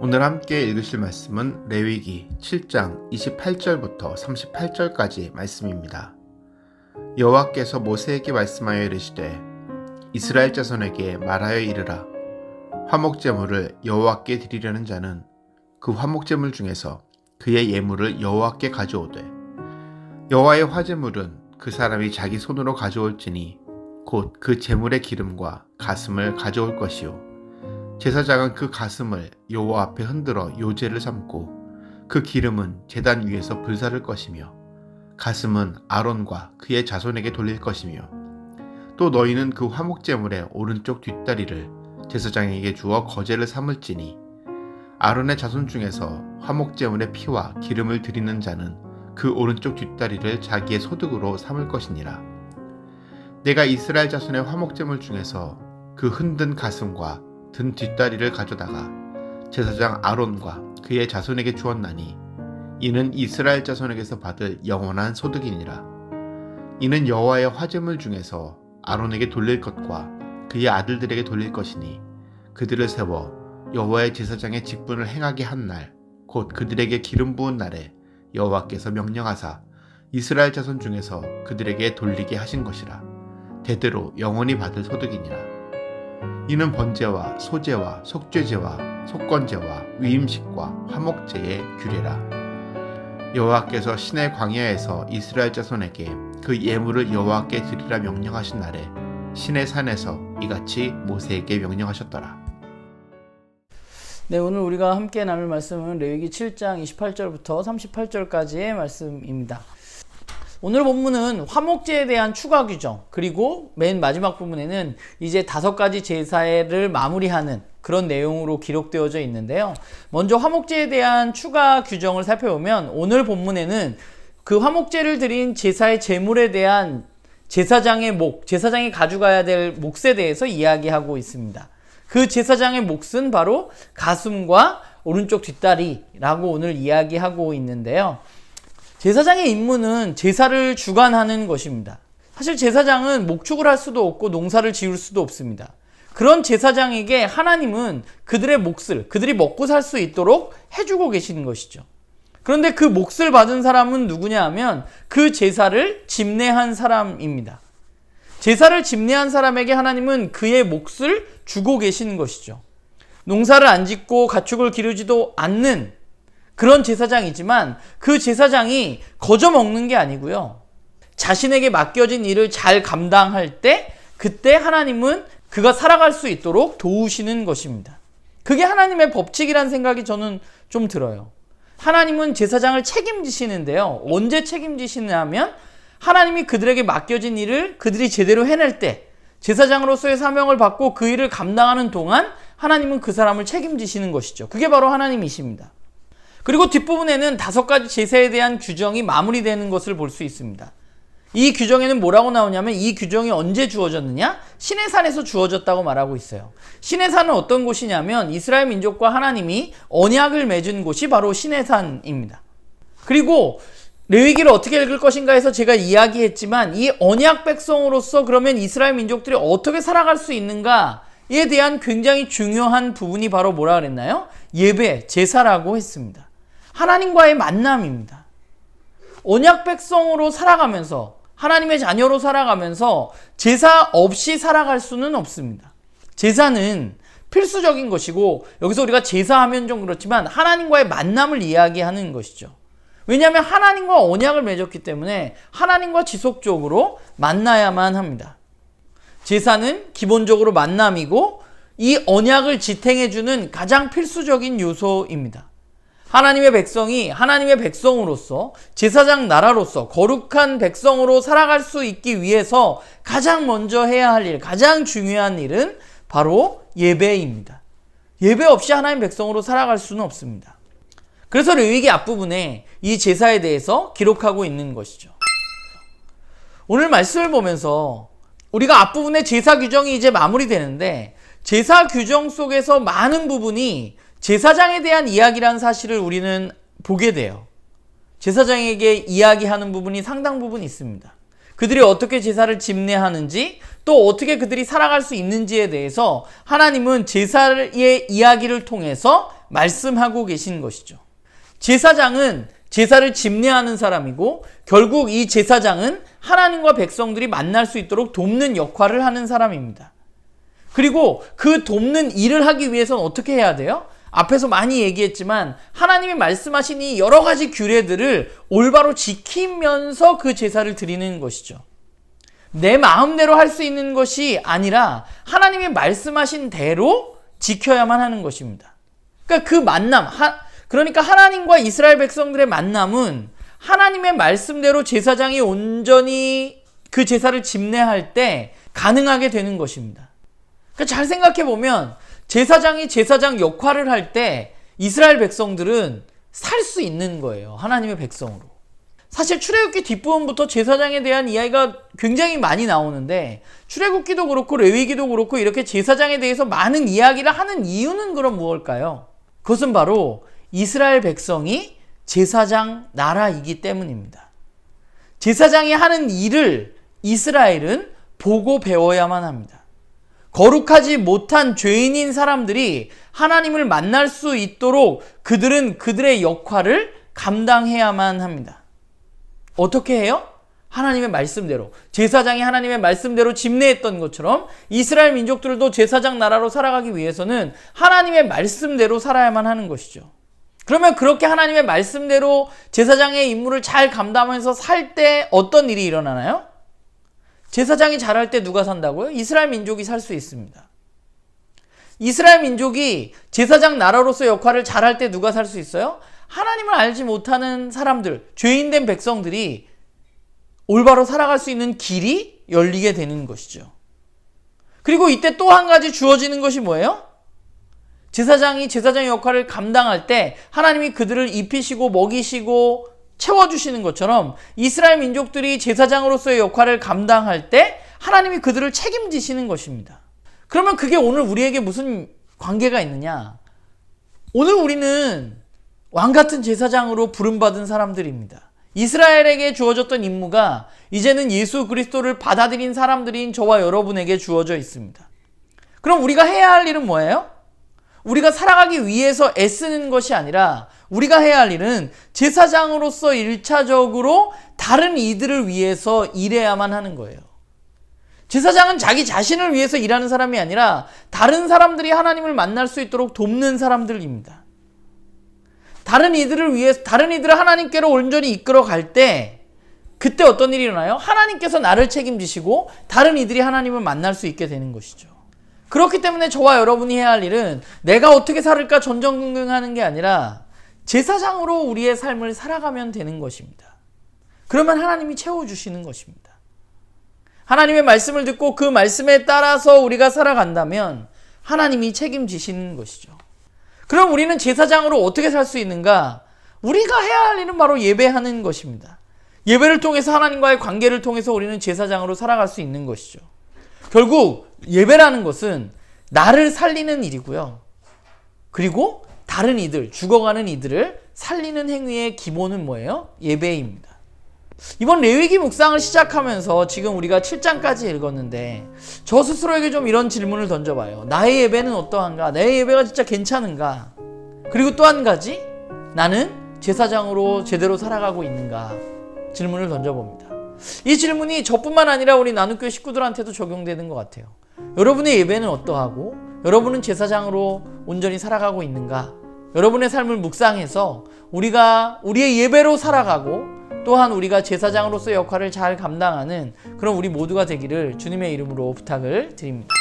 오늘 함께 읽으실 말씀은 레위기 7장 28절부터 38절까지 말씀입니다. 여호와께서 모세에게 말씀하여 이르시되 이스라엘 자손에게 말하여 이르라. 화목제물을 여호와께 드리려는 자는 그 화목제물 중에서 그의 예물을 여호와께 가져오되 여호와의 화제물은 그 사람이 자기 손으로 가져올지니 곧 그 제물의 기름과 가슴을 가져올 것이요 제사장은 그 가슴을 여호와 앞에 흔들어 요제를 삼고 그 기름은 제단 위에서 불사를 것이며 가슴은 아론과 그의 자손에게 돌릴 것이며 또 너희는 그 화목제물의 오른쪽 뒷다리를 제사장에게 주어 거제를 삼을지니 아론의 자손 중에서 화목제물의 피와 기름을 드리는 자는 그 오른쪽 뒷다리를 자기의 소득으로 삼을 것이니라. 내가 이스라엘 자손의 화목제물 중에서 그 흔든 가슴과 든 뒷다리를 가져다가 제사장 아론과 그의 자손에게 주었나니 이는 이스라엘 자손에게서 받을 영원한 소득이니라. 이는 여호와의 화제물 중에서 아론에게 돌릴 것과 그의 아들들에게 돌릴 것이니 그들을 세워 여호와의 제사장의 직분을 행하게 한 날 곧 그들에게 기름 부은 날에 여호와께서 명령하사 이스라엘 자손 중에서 그들에게 돌리게 하신 것이라. 대대로 영원히 받을 소득이니라. 이는 번제와 소제와 속죄제와 속건제와 위임식과 화목제의 규례라. 여호와께서 시내 광야에서 이스라엘 자손에게 그 예물을 여호와께 드리라 명령하신 날에 시내 산에서 이같이 모세에게 명령하셨더라. 네, 오늘 우리가 함께 나눌 말씀은 레위기 7장 28절부터 38절까지의 말씀입니다. 오늘 본문은 화목제에 대한 추가 규정, 그리고 맨 마지막 부분에는 이제 5가지 제사를 마무리하는 그런 내용으로 기록되어져 있는데요. 먼저 화목제에 대한 추가 규정을 살펴보면 오늘 본문에는 그 화목제를 드린 제사의 제물에 대한 제사장의 목, 제사장이 가져가야 될 몫에 대해서 이야기하고 있습니다. 그 제사장의 몫은 바로 가슴과 오른쪽 뒷다리라고 오늘 이야기하고 있는데요. 제사장의 임무는 제사를 주관하는 것입니다. 사실 제사장은 목축을 할 수도 없고 농사를 지을 수도 없습니다. 그런 제사장에게 하나님은 그들의 몫을 그들이 먹고 살 수 있도록 해주고 계시는 것이죠. 그런데 그 몫을 받은 사람은 누구냐 하면 그 제사를 집례한 사람입니다. 제사를 집례한 사람에게 하나님은 그의 몫을 주고 계시는 것이죠. 농사를 안 짓고 가축을 기르지도 않는 그런 제사장이지만 그 제사장이 거저 먹는 게 아니고요. 자신에게 맡겨진 일을 잘 감당할 때 그때 하나님은 그가 살아갈 수 있도록 도우시는 것입니다. 그게 하나님의 법칙이라는 생각이 저는 좀 들어요. 하나님은 제사장을 책임지시는데요. 언제 책임지시냐면 하나님이 그들에게 맡겨진 일을 그들이 제대로 해낼 때 제사장으로서의 사명을 받고 그 일을 감당하는 동안 하나님은 그 사람을 책임지시는 것이죠. 그게 바로 하나님이십니다. 그리고 뒷부분에는 5가지 제사에 대한 규정이 마무리되는 것을 볼 수 있습니다. 이 규정에는 뭐라고 나오냐면 이 규정이 언제 주어졌느냐? 시내산에서 주어졌다고 말하고 있어요. 시내산은 어떤 곳이냐면 이스라엘 민족과 하나님이 언약을 맺은 곳이 바로 시내산입니다. 그리고 레위기를 어떻게 읽을 것인가 해서 제가 이야기했지만 이 언약 백성으로서 그러면 이스라엘 민족들이 어떻게 살아갈 수 있는가에 대한 굉장히 중요한 부분이 바로 뭐라 그랬나요? 예배, 제사라고 했습니다. 하나님과의 만남입니다. 언약 백성으로 살아가면서 하나님의 자녀로 살아가면서 제사 없이 살아갈 수는 없습니다. 제사는 필수적인 것이고 여기서 우리가 제사하면 좀 그렇지만 하나님과의 만남을 이야기하는 것이죠. 왜냐하면 하나님과 언약을 맺었기 때문에 하나님과 지속적으로 만나야만 합니다. 제사는 기본적으로 만남이고 이 언약을 지탱해주는 가장 필수적인 요소입니다. 하나님의 백성이 하나님의 백성으로서 제사장 나라로서 거룩한 백성으로 살아갈 수 있기 위해서 가장 먼저 해야 할 일, 가장 중요한 일은 바로 예배입니다. 예배 없이 하나님 백성으로 살아갈 수는 없습니다. 그래서 레위기 앞부분에 이 제사에 대해서 기록하고 있는 것이죠. 오늘 말씀을 보면서 우리가 앞부분에 제사 규정이 이제 마무리되는데 제사 규정 속에서 많은 부분이 제사장에 대한 이야기라는 사실을 우리는 보게 돼요. 제사장에게 이야기하는 부분이 상당 부분 있습니다. 그들이 어떻게 제사를 집례하는지 또 어떻게 그들이 살아갈 수 있는지에 대해서 하나님은 제사의 이야기를 통해서 말씀하고 계신 것이죠. 제사장은 제사를 집례하는 사람이고 결국 이 제사장은 하나님과 백성들이 만날 수 있도록 돕는 역할을 하는 사람입니다. 그리고 그 돕는 일을 하기 위해서는 어떻게 해야 돼요? 앞에서 많이 얘기했지만 하나님이 말씀하신 이 여러 가지 규례들을 올바로 지키면서 그 제사를 드리는 것이죠. 내 마음대로 할 수 있는 것이 아니라 하나님이 말씀하신 대로 지켜야만 하는 것입니다. 그러니까 그 만남, 그러니까 하나님과 이스라엘 백성들의 만남은 하나님의 말씀대로 제사장이 온전히 그 제사를 집례할 때 가능하게 되는 것입니다. 그러니까 잘 생각해 보면 제사장이 제사장 역할을 할 때 이스라엘 백성들은 살 수 있는 거예요. 하나님의 백성으로. 사실 출애굽기 뒷부분부터 제사장에 대한 이야기가 굉장히 많이 나오는데 출애굽기도 그렇고 레위기도 그렇고 이렇게 제사장에 대해서 많은 이야기를 하는 이유는 그럼 무엇일까요? 그것은 바로 이스라엘 백성이 제사장 나라이기 때문입니다. 제사장이 하는 일을 이스라엘은 보고 배워야만 합니다. 거룩하지 못한 죄인인 사람들이 하나님을 만날 수 있도록 그들은 그들의 역할을 감당해야만 합니다. 어떻게 해요? 하나님의 말씀대로. 제사장이 하나님의 말씀대로 집례했던 것처럼 이스라엘 민족들도 제사장 나라로 살아가기 위해서는 하나님의 말씀대로 살아야만 하는 것이죠. 그러면 그렇게 하나님의 말씀대로 제사장의 임무를 잘 감당하면서 살 때 어떤 일이 일어나나요? 제사장이 잘할 때 누가 산다고요? 이스라엘 민족이 살 수 있습니다. 이스라엘 민족이 제사장 나라로서 역할을 잘할 때 누가 살 수 있어요? 하나님을 알지 못하는 사람들, 죄인된 백성들이 올바로 살아갈 수 있는 길이 열리게 되는 것이죠. 그리고 이때 또 한 가지 주어지는 것이 뭐예요? 제사장이 제사장의 역할을 감당할 때 하나님이 그들을 입히시고 먹이시고 채워주시는 것처럼 이스라엘 민족들이 제사장으로서의 역할을 감당할 때 하나님이 그들을 책임지시는 것입니다. 그러면 그게 오늘 우리에게 무슨 관계가 있느냐? 오늘 우리는 왕같은 제사장으로 부름받은 사람들입니다. 이스라엘에게 주어졌던 임무가 이제는 예수 그리스도를 받아들인 사람들인 저와 여러분에게 주어져 있습니다. 그럼 우리가 해야 할 일은 뭐예요? 우리가 살아가기 위해서 애쓰는 것이 아니라 우리가 해야 할 일은 제사장으로서 1차적으로 다른 이들을 위해서 일해야만 하는 거예요. 제사장은 자기 자신을 위해서 일하는 사람이 아니라 다른 사람들이 하나님을 만날 수 있도록 돕는 사람들입니다. 다른 이들을 위해서, 다른 이들을 하나님께로 온전히 이끌어 갈 때 그때 어떤 일이 일어나요? 하나님께서 나를 책임지시고 다른 이들이 하나님을 만날 수 있게 되는 것이죠. 그렇기 때문에 저와 여러분이 해야 할 일은 내가 어떻게 살을까 전전긍긍하는 게 아니라 제사장으로 우리의 삶을 살아가면 되는 것입니다. 그러면 하나님이 채워주시는 것입니다. 하나님의 말씀을 듣고 그 말씀에 따라서 우리가 살아간다면 하나님이 책임지시는 것이죠. 그럼 우리는 제사장으로 어떻게 살 수 있는가? 우리가 해야 할 일은 바로 예배하는 것입니다. 예배를 통해서 하나님과의 관계를 통해서 우리는 제사장으로 살아갈 수 있는 것이죠. 결국 예배라는 것은 나를 살리는 일이고요. 그리고 다른 이들, 죽어가는 이들을 살리는 행위의 기본은 뭐예요? 예배입니다. 이번 레위기 묵상을 시작하면서 지금 우리가 7장까지 읽었는데 저 스스로에게 좀 이런 질문을 던져봐요. 나의 예배는 어떠한가? 내 예배가 진짜 괜찮은가? 그리고 또 한 가지, 나는 제사장으로 제대로 살아가고 있는가? 질문을 던져봅니다. 이 질문이 저뿐만 아니라 우리 나눔교회 식구들한테도 적용되는 것 같아요. 여러분의 예배는 어떠하고 여러분은 제사장으로 온전히 살아가고 있는가? 여러분의 삶을 묵상해서 우리가 우리의 예배로 살아가고 또한 우리가 제사장으로서의 역할을 잘 감당하는 그런 우리 모두가 되기를 주님의 이름으로 부탁을 드립니다.